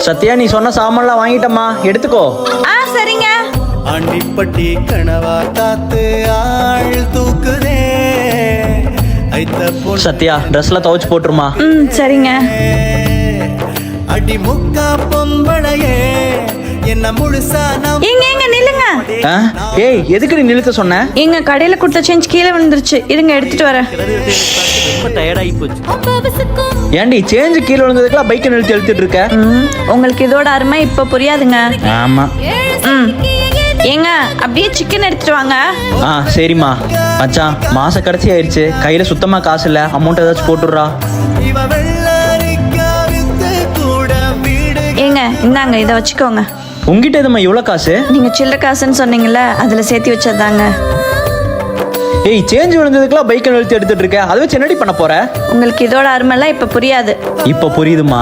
சத்யா, நீ சொன்ன சாமான்லாம் வாங்கிட்டம்மா, எடுத்துக்கோ. சரிங்க. ஆண்டிப்பட்டி கனவா காத்து ஆள் தூக்குதே. சத்யா, ட்ரெஸ்லாம் துவைச்சு போட்டுருமா. சரிங்க. அடி முக்கா பொம்பளையே என்ன முழுசா எங்க நில்லுங்க. ஏய், எதுக்கு நீ நிறுத்த சொன்ன? எங்க கடையில கொடுத்த சேஞ்ச் கீழே விழுந்துருச்சு, இருங்க எடுத்துட்டு வரேன். ரொம்ப டயர்டாகி போச்சு. ஏண்டி, சேஞ்சு கீழே விழுந்ததுக்குலாம் பைக்கை நிறுத்தி எழுத்துட்டு இருக்க? உங்களுக்கு இதோட அருமை இப்ப புரியாதுங்க. ஆமா. ஏங்க அப்படியே சிக்கன் எடுத்துட்டு வாங்க. சரிம்மா. மச்சான், மாச கடைசி ஆயிடுச்சு, கையில சுத்தமா காசு இல்ல, அமௌண்ட் ஏதாச்சும் போட்டுடுறா. ஏங்க இந்தாங்க, இதை வச்சுக்கோங்க. உங்ககிட்ட எதுமா இவ்வளவு காசு? நீங்க சில்லற காசுன்னு சொன்னீங்கல்ல, அதுல சேர்த்து வச்சதாங்க. ஏய், சேஞ்ச் விழுந்ததுக்குலாம் பைக்கை நிறுத்தி எடுத்துட்டு இருக்க, அதை வச்சு என்னடி பண்ண போற? உங்களுக்கு இதோட அருமைலாம் இப்ப புரியாது. இப்ப புரியுதுமா.